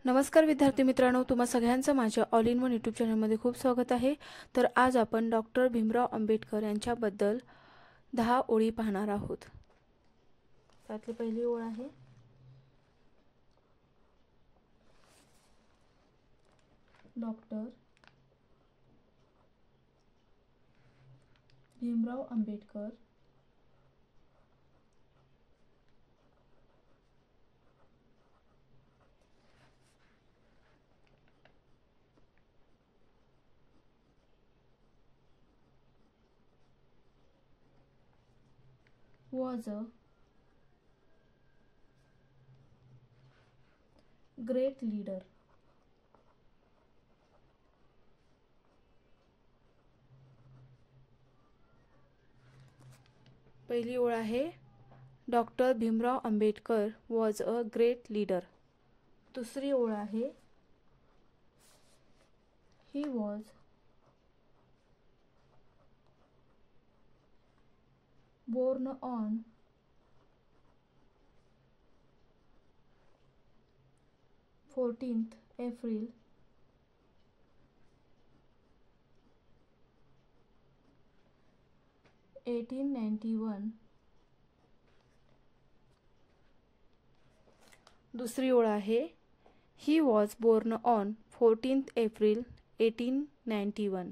नमस्कार विद्यार्थी मित्रांनो, तुम्हा सगळ्यांचं माझ्या ऑल इन वन यूट्यूब चॅनलमध्ये खूप स्वागत आहे। तर आज आपण डॉक्टर भीमराव आंबेडकर यांच्याबद्दल 10 ओळी पाहणार आहोत। त्यातली पहिली ओळ आहे, doctor Bhimrao Ambedkar was a great leader. पहिली ओळ आहे, doctor Bhimrao Ambedkar was a great leader. दुसरी ओळ आहे, he was born on 14th April 1891। दुसरी ओळ आहे, he was born on 14th April 1891।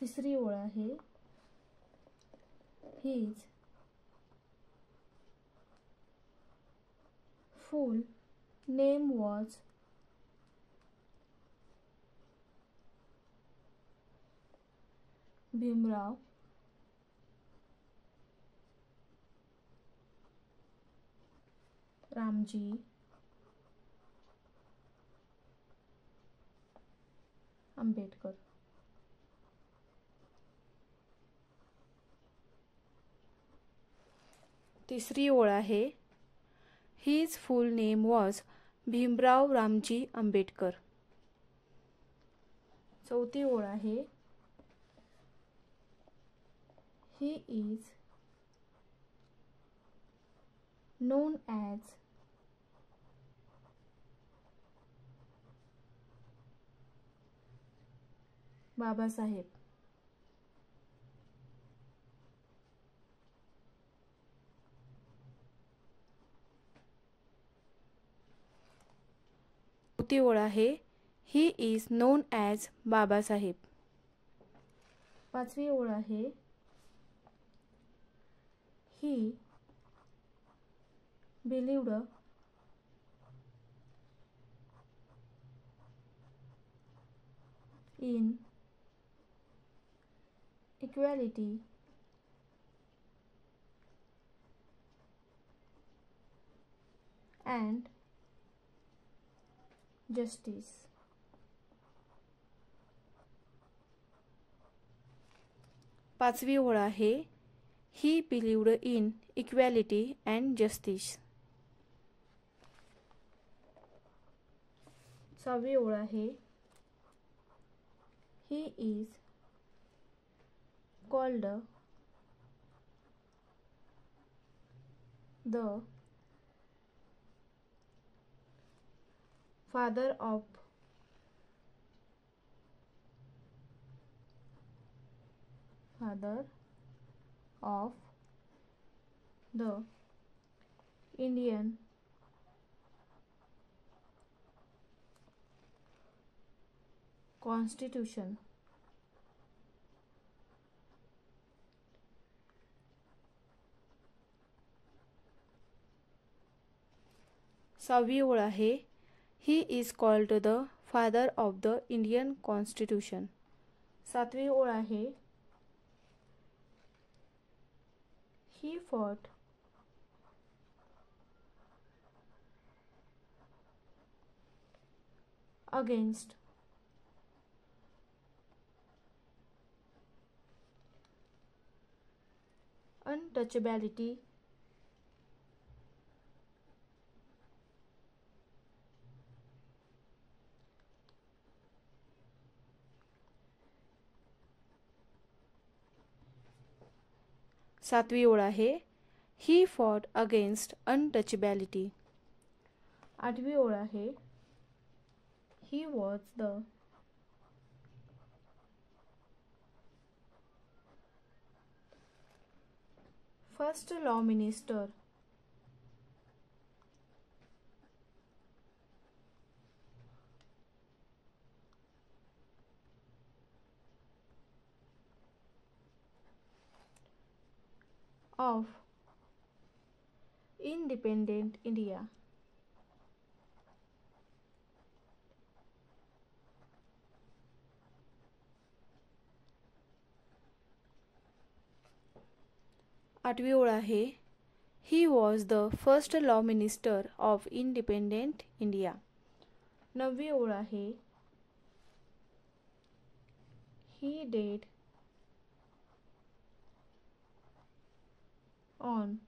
तिसरी ओळ आहे, his full name was Bhimrao Ramji Ambedkar. तिसरी ओळ आहे, his full name was Bhimrao Ramji Ambedkar. चौथी ओळ आहे, he is known as Babasaheb. चौथी ओळ आहे, he is known as Babasaheb. पाचवी ओळ आहे, ही believed in equality and justice। पाचवी ओळ आहे, ही believed in equality and justice. सहावी ओळ आहे, he is called the father of the Indian constitution. सहावी ओळ आहे, he is called the father of the Indian constitution. सातवी ओळ आहे, ही फॉट अगेन्स्ट untouchability सातवी ओळ आहे, ही फॉट अगेन्स्ट अनटचेबिलिटी। 8वी ओळ आहे he was the first law minister of independent India. 8वी ओळ आहे he was the first law minister of independent India. 9वी ओळ आहे he dead on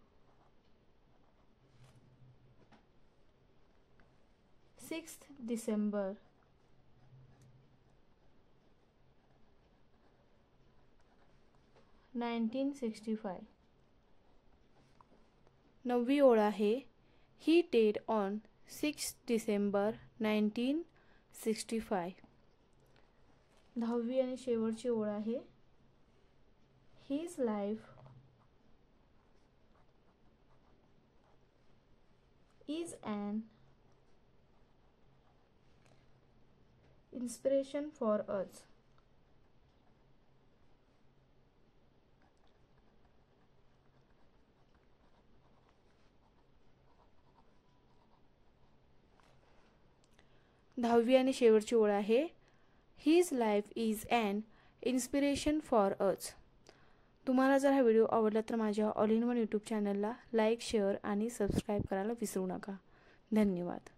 6th December 1965. 9वी ओळ आहे he dead on 6th December 1965. 10वी आणि शेवटची ओळ आहे his life is an inspiration for us. दहावी आणि शेवटची ओळ आहे his life is an inspiration for us. तुम्हाला जर हा व्हिडिओ आवडला तर माझ्या ऑल इन वन यूट्यूब चॅनलला लाईक शेअर आणि सबस्क्राईब करायला विसरू नका. धन्यवाद.